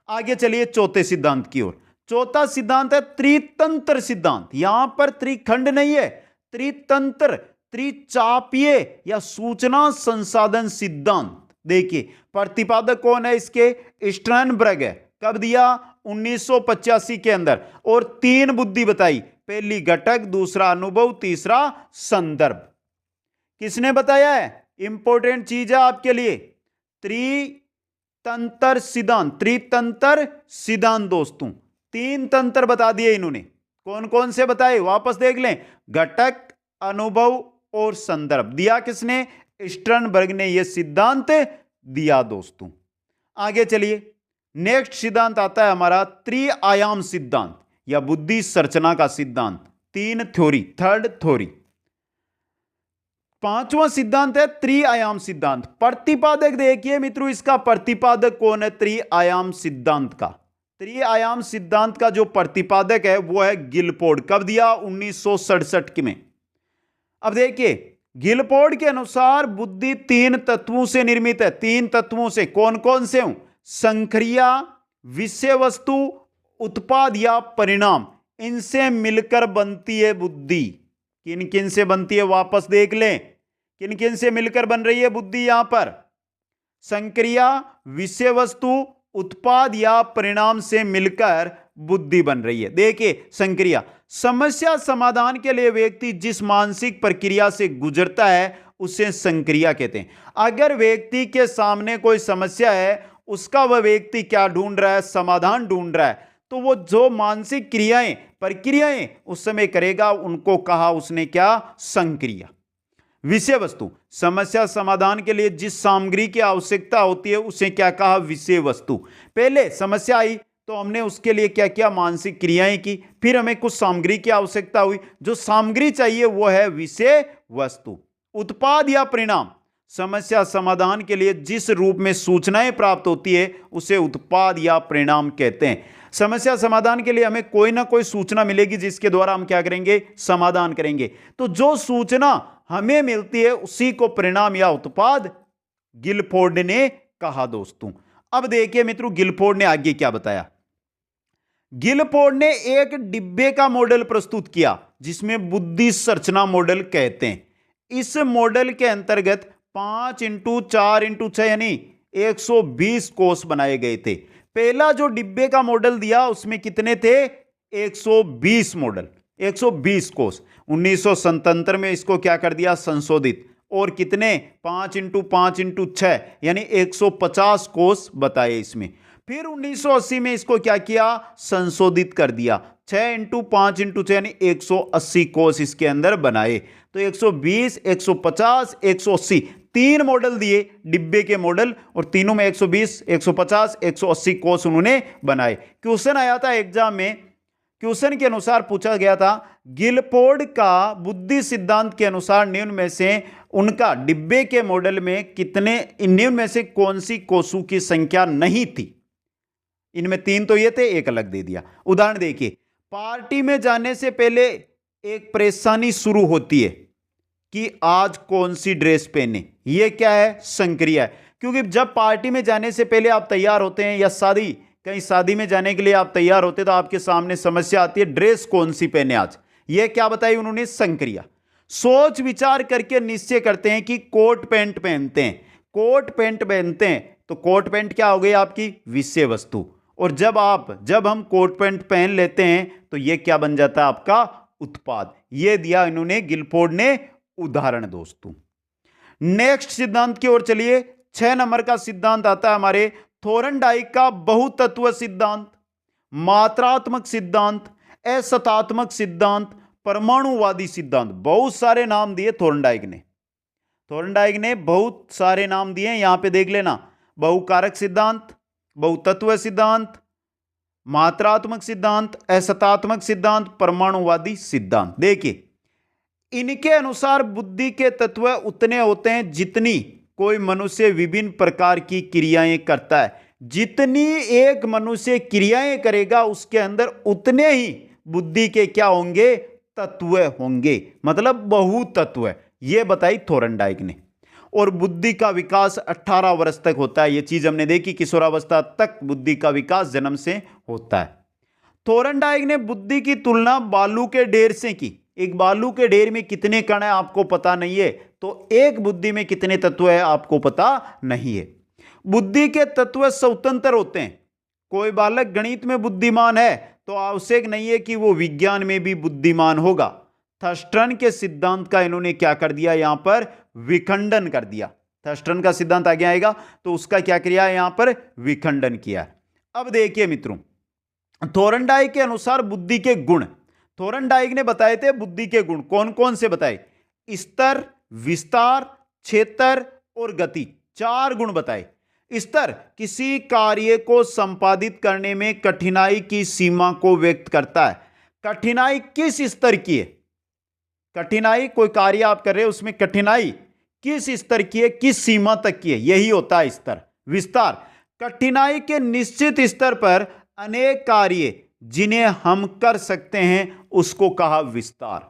आगे चलिए चौथे सिद्धांत की ओर। चौथा सिद्धांत है त्रितंत्र सिद्धांत। यहां पर त्रिखंड नहीं है, त्रितंत्र, त्रिचापीय या सूचना संसाधन सिद्धांत। देखिए प्रतिपादक कौन है इसके, स्टर्नबर्ग है। कब दिया, 1985 के अंदर, और तीन बुद्धि बताई, पहली घटक, दूसरा अनुभव, तीसरा संदर्भ। किसने बताया है, इंपॉर्टेंट चीज है आपके लिए, त्रितंत्र सिद्धांत। त्रितंत्र सिद्धांत दोस्तों, तीन तंत्र बता दिए इन्होंने। कौन कौन से बताए, वापस देख लें, घटक, अनुभव और संदर्भ। दिया किसने, स्टर्नबर्ग ने यह सिद्धांत दिया दोस्तों। आगे चलिए नेक्स्ट सिद्धांत आता है हमारा त्रिआयाम सिद्धांत या बुद्धि संरचना का सिद्धांत। तीन थ्योरी, थर्ड थ्योरी। पांचवा सिद्धांत है त्रिआयाम सिद्धांत। प्रतिपादक देखिए मित्रों, इसका प्रतिपादक कौन है, त्रिआयाम सिद्धांत का। त्रिआयाम सिद्धांत का जो प्रतिपादक है वो है गिलफोर्ड। कब दिया, 1967 में। अब देखिए गिलफोर्ड के अनुसार बुद्धि तीन तत्वों से निर्मित है। तीन तत्वों से, कौन कौन से हूं, संक्रिया, विषय वस्तु, उत्पाद या परिणाम। इनसे मिलकर बनती है बुद्धि। किन किन से बनती है वापस देख लें, किन किन से मिलकर बन रही है बुद्धि यहां पर? संक्रिया, विषय वस्तु, उत्पाद या परिणाम से मिलकर बुद्धि बन रही है। देखिए संक्रिया, समस्या समाधान के लिए व्यक्ति जिस मानसिक प्रक्रिया से गुजरता है उसे संक्रिया कहते हैं। अगर व्यक्ति के सामने कोई समस्या है, उसका वह व्यक्ति क्या ढूंढ रहा है? समाधान ढूंढ रहा है। तो वो जो मानसिक क्रियाएं प्रक्रियाएं उस समय करेगा, उनको कहा उसने क्या? संक्रिया। विषय वस्तु, समस्या समाधान के लिए जिस सामग्री की आवश्यकता होती है उसे क्या कहा? विषय वस्तु। पहले समस्या आई तो हमने उसके लिए क्या किया? मानसिक क्रियाएं की, फिर हमें कुछ सामग्री की आवश्यकता हुई, जो सामग्री चाहिए वो है विषय वस्तु। उत्पाद या परिणाम, समस्या समाधान के लिए जिस रूप में सूचनाएं प्राप्त होती है उसे उत्पाद या परिणाम कहते हैं। समस्या समाधान के लिए हमें कोई ना कोई सूचना मिलेगी जिसके द्वारा हम क्या करेंगे? समाधान करेंगे। तो जो सूचना हमें मिलती है उसी को परिणाम या उत्पाद गिलफोर्ड ने कहा दोस्तों। अब देखिए मित्रों, गिलफोर्ड ने आगे क्या बताया। गिलफोर्ड ने एक डिब्बे का मॉडल प्रस्तुत किया जिसमें बुद्धि संरचना मॉडल कहते हैं। इस मॉडल के अंतर्गत 5x4x6 यानी 120 कोष बनाए गए थे। पहला जो डिब्बे का मॉडल दिया उसमें कितने थे? 120 मॉडल, 120 कोष। 1977 में इसको क्या कर दिया? संशोधित, और कितने? 5x5x6 यानी 150 कोष बताए इसमें। फिर 1980 में इसको क्या किया? संशोधित कर दिया, 6x5x6 यानी 180 कोष इसके अंदर बनाए। तो 120, 150, 180 तीन मॉडल दिए डिब्बे के मॉडल, और तीनों में 120, 150, 180 कोष उन्होंने बनाए। क्वेश्चन आया था एग्जाम में, क्वेश्चन के अनुसार पूछा गया था गिलफोर्ड का बुद्धि सिद्धांत के अनुसार निम्न में से उनका डिब्बे के मॉडल में कितने, निम्न में से कौन सी कोषों की संख्या नहीं थी? इनमें तीन तो ये थे, एक अलग दे दिया। उदाहरण देखिए, पार्टी में जाने से पहले एक परेशानी शुरू होती है कि आज कौन सी ड्रेस पहने। ये क्या है? संक्रिया है। क्योंकि जब पार्टी में जाने से पहले आप तैयार होते हैं, या कहीं शादी में जाने के लिए आप तैयार होते हैं, तो आपके सामने समस्या आती है ड्रेस कौन सी पहने आज। ये क्या बताई उन्होंने? संक्रिया। सोच विचार करके निश्चय करते हैं कि कोट पैंट पहनते हैं, कोट पैंट पहनते हैं, तो कोट पैंट क्या हो गई? आपकी विषय वस्तु। और जब हम कोट पैंट पहन लेते हैं तो ये क्या बन जाता है? आपका उत्पाद। ये दिया इन्होंने, गिलफोर्ड ने उदाहरण दोस्तों। नेक्स्ट सिद्धांत की ओर चलिए। 6 नंबर का सिद्धांत आता है हमारे थोरनडाइक का बहुतत्व सिद्धांत, मात्रात्मक सिद्धांत, असततात्मक सिद्धांत, परमाणुवादी सिद्धांत। बहुत सारे नाम दिए थोरनडाइक ने बहुत सारे नाम दिए। यहां पे देख लेना, बहुकारक सिद्धांत, बहुतत्व सिद्धांत, मात्रात्मक सिद्धांत, असततात्मक सिद्धांत, परमाणुवादी सिद्धांत। देखिए, इनके अनुसार बुद्धि के तत्व उतने होते हैं जितनी कोई मनुष्य विभिन्न प्रकार की क्रियाएं करता है। जितनी एक मनुष्य क्रियाएं करेगा उसके अंदर उतने ही बुद्धि के क्या होंगे? तत्व होंगे, मतलब बहुतत्व। यह बताई थोरनडाइक ने। और बुद्धि का विकास 18 वर्ष तक होता है। यह चीज हमने देखी, किशोरावस्था तक बुद्धि का विकास जन्म से होता है। थोरनडाइक ने बुद्धि की तुलना बालू के ढेर से की। एक बालू के ढेर में कितने कण है आपको पता नहीं है, तो एक बुद्धि में कितने तत्व है आपको पता नहीं है। बुद्धि के तत्व स्वतंत्र होते हैं। कोई बालक गणित में बुद्धिमान है तो आवश्यक नहीं है कि वो विज्ञान में भी बुद्धिमान होगा। थर्स्टन के सिद्धांत का इन्होंने क्या कर दिया? यहां पर विखंडन कर दिया। थर्स्टन का सिद्धांत आगे आएगा तो उसका क्या किया? यहां पर विखंडन किया। अब देखिए मित्रों, थोरनडाइक के अनुसार बुद्धि के गुण, थोरनडाइक ने बताए थे बुद्धि के गुण कौन कौन से बताए? स्तर, विस्तार, क्षेत्र और गति। 4 गुण बताए। स्तर, किसी कार्य को संपादित करने में कठिनाई की सीमा को व्यक्त करता है। कठिनाई किस स्तर की है? कठिनाई, कोई कार्य आप कर रहे हैं उसमें कठिनाई किस स्तर की है, किस सीमा तक की है, यही होता है स्तर। विस्तार, कठिनाई के निश्चित स्तर पर अनेक कार्य जिन्हें हम कर सकते हैं उसको कहा विस्तार।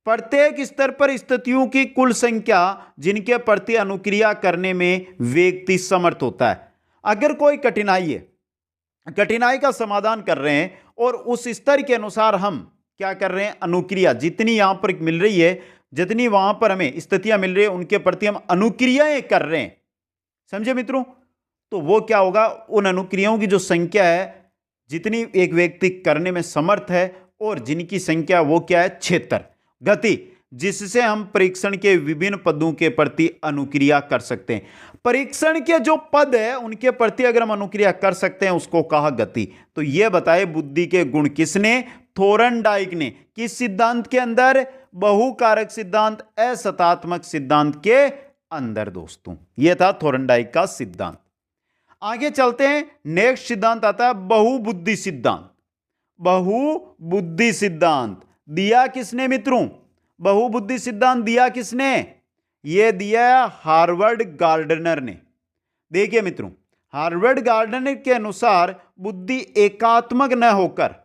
प्रत्येक स्तर पर स्थितियों की कुल संख्या जिनके प्रति अनुक्रिया करने में व्यक्ति समर्थ होता है। अगर कोई कठिनाई है कठिनाई का समाधान कर रहे हैं और उस स्तर के अनुसार हम क्या कर रहे हैं, अनुक्रिया जितनी यहां पर मिल रही है, जितनी वहां पर हमें स्थितियां मिल रही है, उनके प्रति हम अनुक्रियाएं कर रहे हैं। समझे मित्रों? तो वो क्या होगा, उन अनुक्रियाओं की जो संख्या है, जितनी एक व्यक्ति करने में समर्थ है, और जिनकी संख्या वो क्या है, क्षेत्र, गति, जिससे हम परीक्षण के विभिन्न पदों के प्रति अनुक्रिया कर सकते हैं। परीक्षण के जो पद है उनके प्रति अगर हम अनुक्रिया कर सकते हैं उसको कहा गति। तो यह बताए बुद्धि के गुण किसने, थोरनडाइक ने। किस सिद्धांत के अंदर, बहुकारक सिद्धांत, असततात्मक सिद्धांत के अंदर दोस्तों। यह था थोरनडाइक का सिद्धांत। आगे चलते हैं, नेक्स्ट सिद्धांत आता है बहुबुद्धि सिद्धांत। बहुबुद्धि सिद्धांत दिया किसने मित्रों, बहुबुद्धि सिद्धांत दिया किसने, यह दिया हार्वर्ड गार्डनर ने। देखिए मित्रों, हार्वर्ड गार्डनर के अनुसार बुद्धि एकात्मक न होकर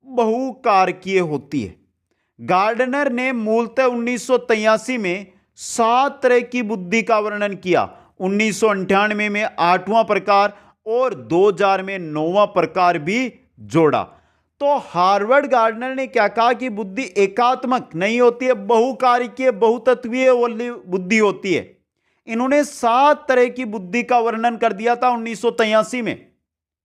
बहुकारकीय होती है। गार्डनर ने मूलतः 1983 में 7 तरह की बुद्धि का वर्णन किया, 1998 में 8वां प्रकार और 2000 में 9वां प्रकार भी जोड़ा। तो हार्वर्ड गार्डनर ने क्या कहा कि बुद्धि एकात्मक नहीं होती है, बहुकारकीय बहुतत्वीय बुद्धि होती है। इन्होंने 7 तरह की बुद्धि का वर्णन कर दिया था 1983 में।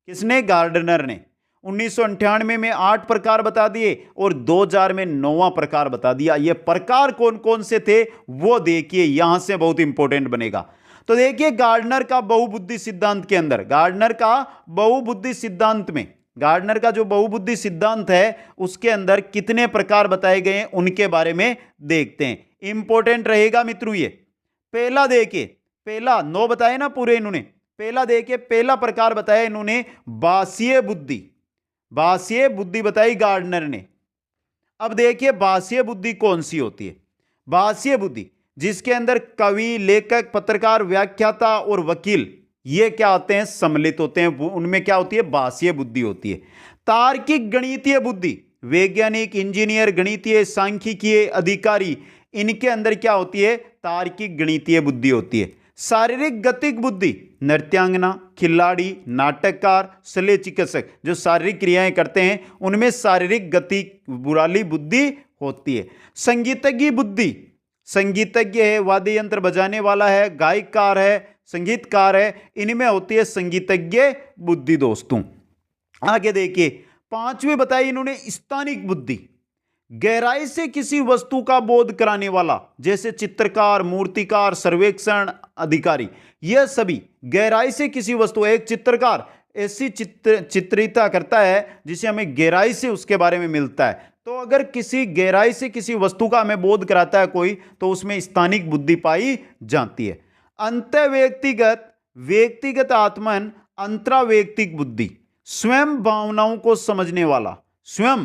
किसने, गार्डनर ने। 1998 में 8 प्रकार बता दिए और 2000 में 9वां प्रकार बता दिया। ये प्रकार कौन कौन से थे वो देखिए, यहां से बहुत इंपॉर्टेंट बनेगा। तो देखिए गार्डनर का बहुबुद्धि सिद्धांत के अंदर, गार्डनर का बहुबुद्धि सिद्धांत में, गार्डनर का जो बहुबुद्धि सिद्धांत है उसके अंदर कितने प्रकार बताए गए हैं उनके बारे में देखते हैं। इंपॉर्टेंट रहेगा मित्रों ये। पहला देखिए, पहला 9 बताए ना पूरे इन्होंने। पहला देखिए, पहला प्रकार बताया इन्होंने बासीय बुद्धि। बासीय बुद्धि बताई गार्डनर ने। अब देखिए बासीय बुद्धि कौन सी होती है। बासीय बुद्धि जिसके अंदर कवि, लेखक, पत्रकार, व्याख्याता और वकील ये क्या होते हैं, सम्मिलित होते हैं, उनमें क्या होती है, बासीय बुद्धि होती है। तार्किक गणितीय बुद्धि, वैज्ञानिक, इंजीनियर, गणितीय, सांख्यिकीय अधिकारी, इनके अंदर क्या होती है, तार्किक गणितीय बुद्धि होती है। शारीरिक गतिक बुद्धि, नृत्यांगना, खिलाड़ी, नाटककार, शल्य चिकित्सक जो शारीरिक क्रियाएं करते हैं उनमें शारीरिक गति वाली बुद्धि होती है। संगीतज्ञ बुद्धि, संगीतज्ञ है, वाद्य यंत्र बजाने वाला है, गायककार है, संगीतकार है, इनमें होती है संगीतज्ञ बुद्धि दोस्तों। आगे देखिए 5वीं बताई इन्होंने स्थानिक बुद्धि, गहराई से किसी वस्तु का बोध कराने वाला, जैसे चित्रकार, मूर्तिकार, सर्वेक्षण अधिकारी, यह सभी गहराई से किसी वस्तु, एक चित्रकार ऐसी चित्रिता करता है जिसे हमें गहराई से उसके बारे में मिलता है। तो अगर किसी गहराई से किसी वस्तु का हमें बोध कराता है कोई, तो उसमें स्थानिक बुद्धि पाई जाती है। अंतर्व्यक्तिगत, व्यक्तिगत आत्मन, अंतराव्यक्तिक बुद्धि, स्वयं भावनाओं को समझने वाला, स्वयं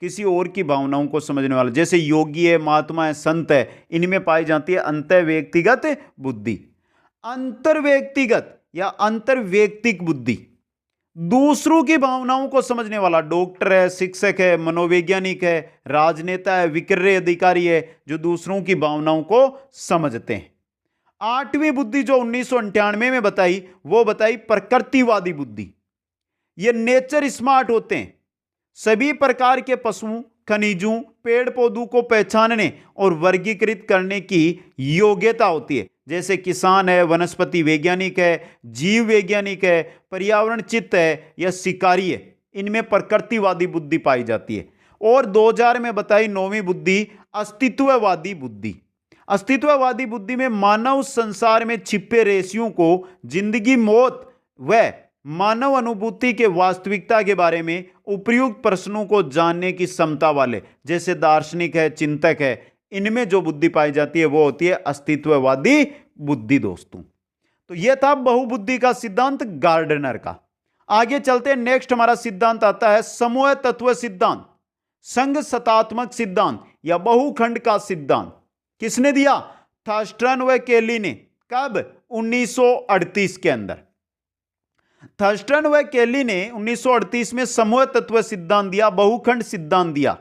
किसी और की भावनाओं को समझने वाला, जैसे योगी है, महात्मा है, संत है, इनमें पाई जाती है अंतर्व्यक्तिगत बुद्धि। अंतर्व्यक्तिगत या अंतर्व्यक्तिक बुद्धि, दूसरों की भावनाओं को समझने वाला, डॉक्टर है, शिक्षक है, मनोवैज्ञानिक है, राजनेता है, विक्रय अधिकारी है, जो दूसरों की भावनाओं को समझते हैं। 8वीं बुद्धि जो 1998 में बताई वो बताई प्रकृतिवादी बुद्धि। ये नेचर स्मार्ट होते हैं, सभी प्रकार के पशुओं, खनिजों, पेड़ पौधों को पहचानने और वर्गीकृत करने की योग्यता होती है, जैसे किसान है, वनस्पति वैज्ञानिक है, जीव वैज्ञानिक है, पर्यावरण चित्त है या शिकारी है, इनमें प्रकृतिवादी बुद्धि पाई जाती है। और 2000 में बताई 9वीं बुद्धि अस्तित्ववादी बुद्धि। अस्तित्ववादी बुद्धि में मानव संसार में छिपे रहस्यों को, जिंदगी, मौत व मानव अनुभूति के वास्तविकता के बारे में उपयुक्त प्रश्नों को जानने की क्षमता वाले, जैसे दार्शनिक है, चिंतक है, इनमें जो बुद्धि पाई जाती है वो होती है अस्तित्ववादी बुद्धि दोस्तों। तो यह था बहुबुद्धि का सिद्धांत गार्डनर का। आगे चलते हैं, नेक्स्ट हमारा सिद्धांत आता है समूह तत्व सिद्धांत, संघ सत्तात्मक सिद्धांत या बहुखंड का सिद्धांत। किसने दिया, थर्स्टन व केली ने। कब, 1938 के अंदर। थर्स्टन व केली ने 1938 में समूह तत्व सिद्धांत दिया, बहुखंड सिद्धांत दिया।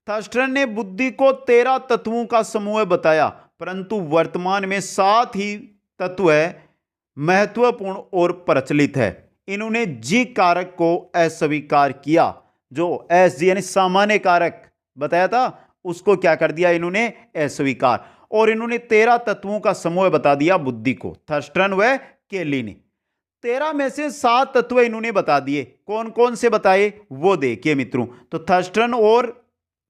थर्स्टन ने बुद्धि को 13 तत्वों का समूह बताया, परंतु वर्तमान में 7 ही तत्व है महत्वपूर्ण और प्रचलित है। इन्होंने जी कारक को अस्वीकार किया। जो एस जी यानी सामान्य कारक बताया था उसको क्या कर दिया इन्होंने अस्वीकार, और इन्होंने 13 तत्वों का समूह बता दिया बुद्धि को, थर्स्टन व केली ने। 13 में से 7 तत्व इन्होंने बता दिए। कौन कौन से बताए वो देखिए मित्रों। तो थर्स्टन और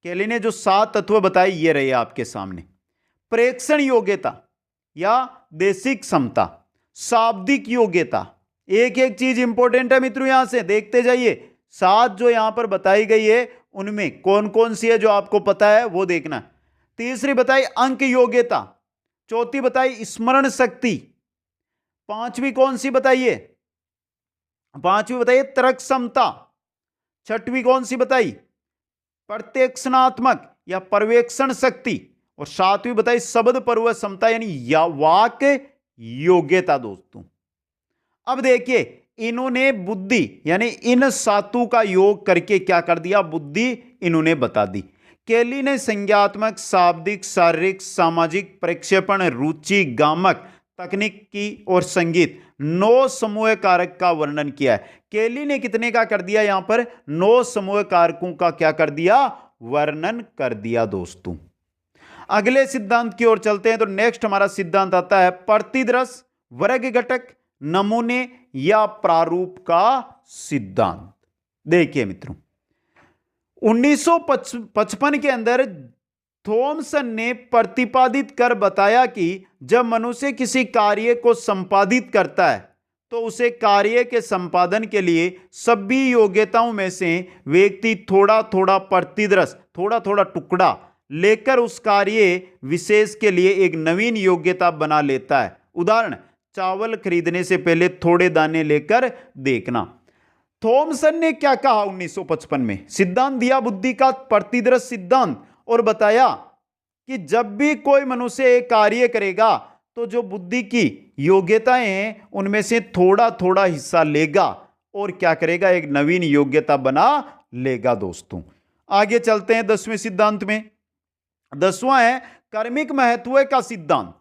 केली ने जो 7 तत्व बताए ये रहे आपके सामने। प्रेक्षण योग्यता या देशिक क्षमता, शाब्दिक योग्यता, एक एक चीज इंपॉर्टेंट है मित्रों, यहां से देखते जाइए। 7 जो यहां पर बताई गई है उनमें कौन कौन सी है जो आपको पता है वो देखना। तीसरी बताई अंक योग्यता, चौथी बताई स्मरण शक्ति, पांचवी कौन सी बताइए, पांचवी बताइए तर्क क्षमता, छठवीं कौन सी बताई प्रत्यक्षणात्मक या पर्यवेक्षण शक्ति, और सातवीं बताई शब्द पर्व क्षमता यानी वाक योग्यता। दोस्तों अब देखिए इन्होंने बुद्धि यानी इन सातों का योग करके क्या कर दिया, बुद्धि इन्होंने बता दी। केली ने संज्ञात्मक, शाब्दिक, शारीरिक, सामाजिक, प्रक्षेपण, रुचि, गामक, तकनीकी और संगीत 9 समूह कारक का वर्णन किया है। केली ने कितने का कर दिया, यहां पर 9 समूह कारकों का क्या कर दिया, वर्णन कर दिया। दोस्तों अगले सिद्धांत की ओर चलते हैं। तो नेक्स्ट हमारा सिद्धांत आता है प्रतिदर्श, वर्ग घटक, नमूने या प्रारूप का सिद्धांत। देखिए मित्रों 1955 के अंदर थॉमसन ने प्रतिपादित कर बताया कि जब मनुष्य किसी कार्य को संपादित करता है तो उसे कार्य के संपादन के लिए सभी योग्यताओं में से व्यक्ति थोड़ा थोड़ा प्रतिदर्श, थोड़ा थोड़ा टुकड़ा लेकर उस कार्य विशेष के लिए एक नवीन योग्यता बना लेता है। उदाहरण, चावल खरीदने से पहले थोड़े दाने लेकर देखना। थॉमसन ने क्या कहा 1955 में, सिद्धांत दिया बुद्धि का प्रतिदर्श सिद्धांत, और बताया कि जब भी कोई मनुष्य एक कार्य करेगा तो जो बुद्धि की योग्यताएं हैं उनमें से थोड़ा थोड़ा हिस्सा लेगा और क्या करेगा, एक नवीन योग्यता बना लेगा। दोस्तों आगे चलते हैं 10वें सिद्धांत में। 10वां है कर्मिक महत्व का सिद्धांत।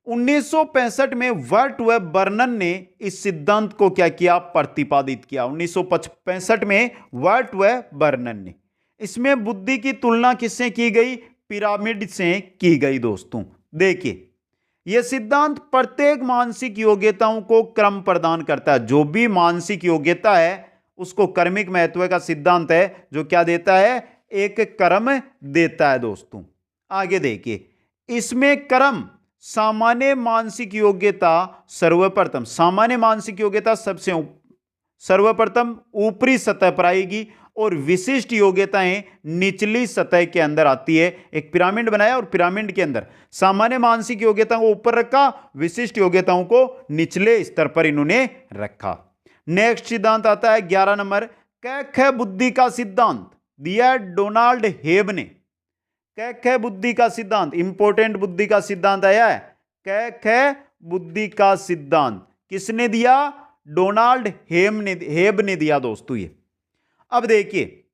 1965 में वर्ट व बर्नन ने इस सिद्धांत को क्या किया, प्रतिपादित किया। 1965 में वर्ट व बर्नन ने। इसमें बुद्धि की तुलना किससे की गई, पिरामिड से की गई। दोस्तों देखिए यह सिद्धांत प्रत्येक मानसिक योग्यताओं को क्रम प्रदान करता है। जो भी मानसिक योग्यता है उसको कर्मिक महत्व का सिद्धांत है जो क्या देता है, एक क्रम देता है। दोस्तों आगे देखिए इसमें क्रम सामान्य मानसिक योग्यता सर्वप्रथम, सामान्य मानसिक योग्यता सबसे सर्वप्रथम ऊपरी सतह पर आएगी और विशिष्ट योग्यताएं निचली सतह के अंदर आती है। एक पिरामिड बनाया और पिरामिड के अंदर सामान्य मानसिक योग्यताओं को ऊपर रखा, विशिष्ट योग्यताओं को निचले स्तर पर इन्होंने रखा। नेक्स्ट सिद्धांत आता है 11 नंबर, क बुद्धि का सिद्धांत दिया डोनाल्ड हेब ने। क बुद्धि का सिद्धांत, इंपॉर्टेंट बुद्धि का सिद्धांत आया है। क बुद्धि का सिद्धांत किसने दिया, डोनाल्ड हेब ने दिया। दोस्तों ये अब देखिए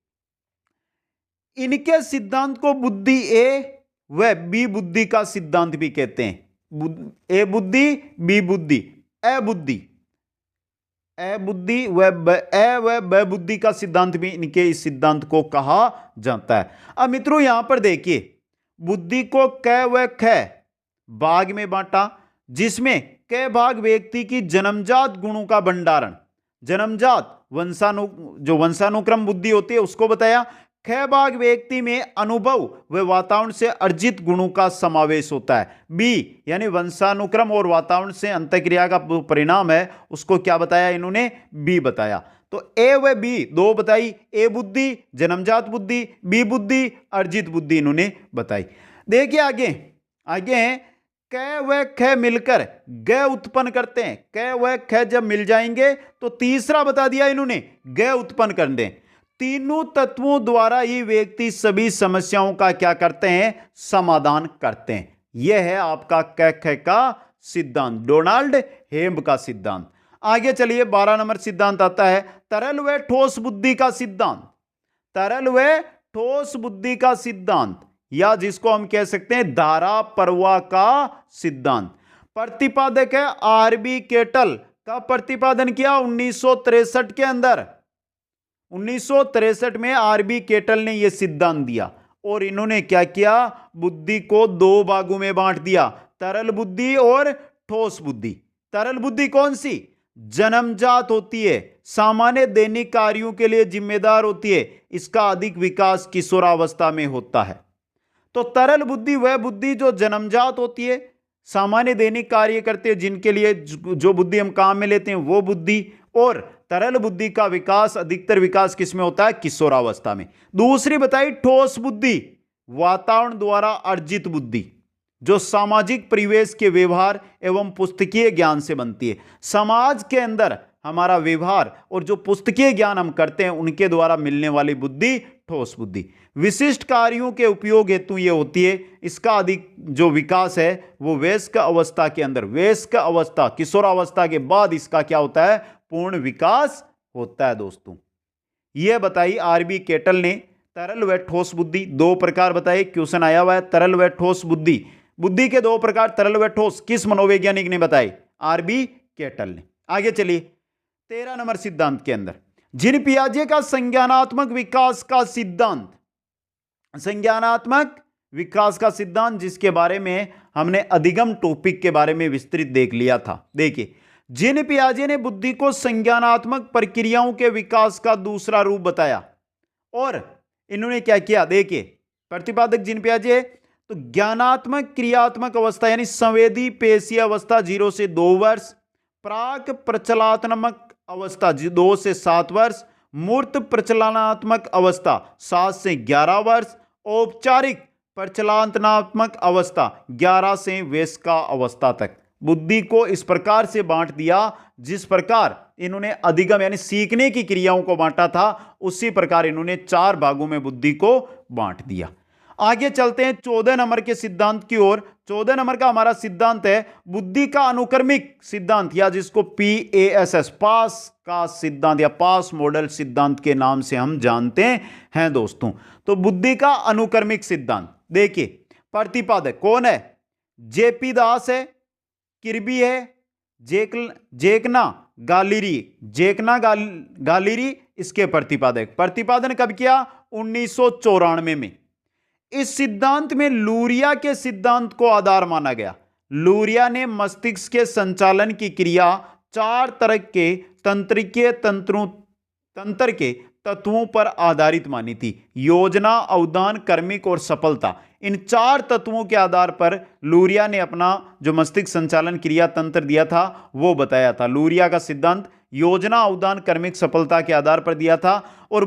इनके सिद्धांत को बुद्धि ए व बी बुद्धि का सिद्धांत भी कहते हैं। ए बुद्धि, बी बुद्धि, ए बुद्धि, ए बुद्धि व ब बुद्धि का सिद्धांत भी इनके इस सिद्धांत को कहा जाता है। अब मित्रों यहां पर देखिए बुद्धि को क व ख भाग में बांटा, जिसमें क भाग व्यक्ति की जन्मजात गुणों का भंडारण, जन्मजात जो वंशानुक्रम बुद्धि होती है उसको बताया। ख भाग व्यक्ति में अनुभव व वातावरण से अर्जित गुणों का समावेश होता है। बी यानी वंशानुक्रम और वातावरण से अंतःक्रिया का परिणाम है उसको क्या बताया इन्होंने, बी बताया। तो ए व बी दो बताई, ए बुद्धि जन्मजात बुद्धि, बी बुद्धि अर्जित बुद्धि इन्होंने बताई। देखिए आगे आगे क व ख मिलकर ग उत्पन्न करते हैं। क व ख जब मिल जाएंगे तो तीसरा बता दिया इन्होंने, ग उत्पन्न कर दें। तीनों तत्वों द्वारा ही व्यक्ति सभी समस्याओं का क्या करते हैं, समाधान करते हैं। यह है आपका क ख का सिद्धांत, डोनाल्ड हेब का सिद्धांत। आगे चलिए 12 नंबर सिद्धांत आता है तरल व ठोस बुद्धि का सिद्धांत। तरल व ठोस बुद्धि का सिद्धांत या जिसको हम कह सकते हैं धारा प्रवाह का सिद्धांत। प्रतिपादक है आरबी केटल, कब प्रतिपादन किया? 1963 के अंदर। 1963 में आरबी केटल ने यह सिद्धांत दिया और इन्होंने क्या किया? बुद्धि को दो भागों में बांट दिया, तरल बुद्धि और ठोस बुद्धि। तरल बुद्धि कौन सी? जन्मजात होती है, सामान्य दैनिक कार्यों के लिए जिम्मेदार होती है, इसका अधिक विकास किशोरावस्था में होता है। तो तरल बुद्धि वह बुद्धि जो जन्मजात होती है, सामान्य दैनिक कार्य करते हैं, जिनके लिए जो बुद्धि हम काम में लेते हैं वो बुद्धि। और तरल बुद्धि का विकास, अधिकतर विकास किसमें होता है? किशोरावस्था में। दूसरी बताई ठोस बुद्धि, वातावरण द्वारा अर्जित बुद्धि, जो सामाजिक परिवेश के व्यवहार एवं पुस्तकीय ज्ञान से बनती है। समाज के अंदर हमारा व्यवहार और जो पुस्तकीय ज्ञान हम करते हैं उनके द्वारा मिलने वाली बुद्धि ठोस बुद्धि। विशिष्ट कार्यों के उपयोग हेतु ये होती है। इसका अधिक जो विकास है वो वयस्क अवस्था के अंदर, वयस्क अवस्था किशोरावस्था के बाद इसका क्या होता है? पूर्ण विकास होता है दोस्तों। यह बताई आरबी केटल ने। तरल व ठोस बुद्धि दो प्रकार बताए, क्वेश्चन आया हुआ है। तरल व ठोस बुद्धि, बुद्धि के दो प्रकार तरल व ठोस, किस मनोवैज्ञानिक ने बताए? आरबी केटल ने। आगे चलिए 13 नंबर सिद्धांत के अंदर जीन पियाजे का संज्ञानात्मक विकास का सिद्धांत, संज्ञानात्मक विकास का सिद्धांत, जिसके बारे में हमने अधिगम टॉपिक के बारे में विस्तृत देख लिया था। देखिए, जीन पियाजे ने बुद्धि को संज्ञानात्मक प्रक्रियाओं के विकास का दूसरा रूप बताया। और इन्होंने क्या किया? देखिए, प्रतिपादक जीन पियाजे तो ज्ञानात्मक क्रियात्मक अवस्था यानी संवेदी पेशीय अवस्था 0 से 2 वर्ष, प्राक प्रचलात्मक अवस्था 2 से 7 वर्ष, मूर्त प्रचलनात्मक अवस्था 7 से 11 वर्ष, औपचारिक प्रचलनात्मक अवस्था 11 से वयस्क अवस्था तक। बुद्धि को इस प्रकार से बांट दिया जिस प्रकार इन्होंने अधिगम यानी सीखने की क्रियाओं को बांटा था, उसी प्रकार इन्होंने 4 भागों में बुद्धि को बांट दिया। आगे चलते हैं 14 नंबर के सिद्धांत की ओर। 14 नंबर का हमारा सिद्धांत है बुद्धि का अनुक्रमिक सिद्धांत, या जिसको PASS पास का सिद्धांत या पास मॉडल सिद्धांत के नाम से हम जानते हैं दोस्तों। तो बुद्धि का अनुक्रमिक सिद्धांत, देखिए प्रतिपादक कौन है? JP दास है, किर्बी है, जेकना गालिरी इसके प्रतिपादक। प्रतिपादन कब किया? 1994 में। इस सिद्धांत में लूरिया के सिद्धांत को आधार माना गया। लूरिया ने मस्तिष्क के संचालन की क्रिया 4 तरह के तंत्रिकीय तंत्र के तत्वों पर आधारित मानी थी। योजना, अवधान, कर्मिक और सफलता, इन 4 तत्वों के आधार पर लूरिया ने अपना जो मस्तिष्क संचालन क्रिया तंत्र दिया था वो बताया था। लूरिया का सिद्धांत योजना, अवधान, कर्मिक, सफलता के आधार पर दिया था। और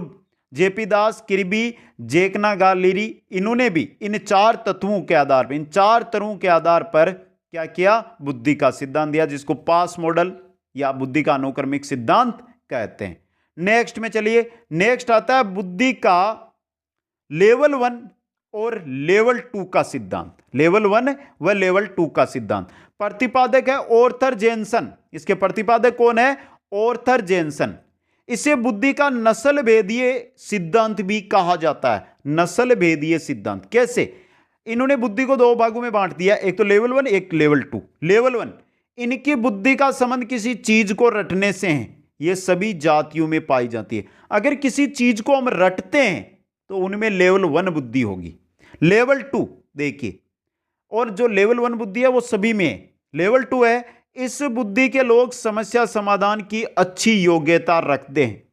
JP दास, किर्बी, जेकना गालिरी, इन्होंने भी इन 4 तत्वों के आधार पर, इन 4 तरहों के आधार पर क्या किया? बुद्धि का सिद्धांत दिया, जिसको पास मॉडल या बुद्धि का अनुक्रमिक सिद्धांत कहते हैं। नेक्स्ट में चलिए, नेक्स्ट आता है बुद्धि का लेवल 1 और लेवल 2 का सिद्धांत। लेवल 1 व लेवल 2 का सिद्धांत। प्रतिपादक है ऑर्थर जेनसन। इसके प्रतिपादक कौन है? Arthur Jensen. इसे बुद्धि का नस्ल भेदीय सिद्धांत भी कहा जाता है। नस्ल भेदीय सिद्धांत कैसे? इन्होंने बुद्धि को 2 भागों में बांट दिया, एक तो लेवल 1, एक लेवल 2। लेवल 1, इनकी बुद्धि का संबंध किसी चीज को रटने से है। यह सभी जातियों में पाई जाती है। अगर किसी चीज को हम रटते हैं तो उनमें लेवल 1 बुद्धि होगी। लेवल 2 देखिए, और जो लेवल 1 बुद्धि है वो सभी में है। लेवल 2 है, इस बुद्धि के लोग समस्या समाधान की अच्छी योग्यता रखते हैं।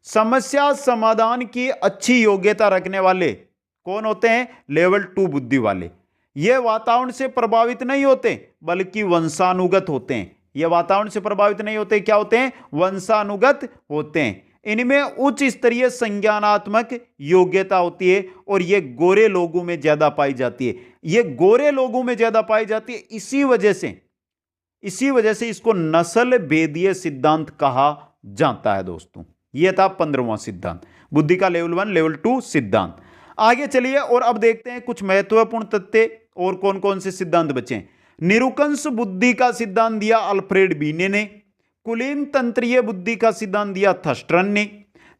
समस्या समाधान की अच्छी योग्यता रखने वाले कौन होते हैं? लेवल 2 बुद्धि वाले। ये वातावरण से प्रभावित नहीं होते बल्कि वंशानुगत होते हैं। ये वातावरण से प्रभावित नहीं होते, क्या होते हैं? वंशानुगत होते हैं। इनमें उच्च स्तरीय संज्ञानात्मक योग्यता होती है और ये गोरे लोगों में ज्यादा पाई जाती है। ये गोरे लोगों में ज्यादा पाई जाती है, इसी वजह से इसको नस्ल भेदीय सिद्धांत कहा जाता है दोस्तों। यह था 15वां सिद्धांत, बुद्धि का लेवल 1 लेवल 2 सिद्धांत। आगे चलिए और अब देखते हैं कुछ महत्वपूर्ण तथ्य और कौन कौन से सिद्धांत बचे। निरुकंस बुद्धि का सिद्धांत दिया अल्फ्रेड बीने ने। कुलीन तंत्रीय बुद्धि का सिद्धांत दिया थर्स्टन ने।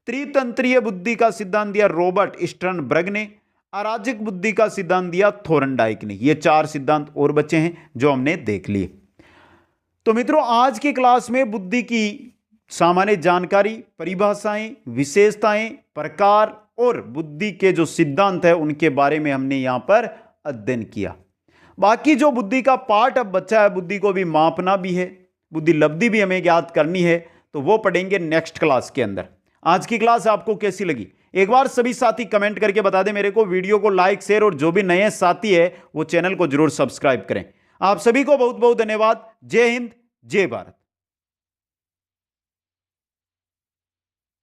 त्रितंत्रीय बुद्धि का सिद्धांत दिया रॉबर्ट स्टर्नबर्ग ने। अराजक बुद्धि का सिद्धांत दिया थोरनडाइक ने। ये 4 सिद्धांत और बचे हैं जो हमने देख लिए। तो मित्रों, आज की क्लास में बुद्धि की सामान्य जानकारी, परिभाषाएं, विशेषताएं, प्रकार और बुद्धि के जो सिद्धांत है उनके बारे में हमने यहां पर अध्ययन किया। बाकी जो बुद्धि का पार्ट अब बचा है, बुद्धि को भी मापना भी है, बुद्धि लब्धि भी हमें ज्ञात करनी है, तो वो पढ़ेंगे नेक्स्ट क्लास के अंदर। आज की क्लास आपको कैसी लगी एक बार सभी साथी कमेंट करके बता दें मेरे को। वीडियो को लाइक, शेयर और जो भी नए साथी है वो चैनल को जरूर सब्सक्राइब करें। आप सभी को बहुत बहुत धन्यवाद। जय हिंद, जय भारत।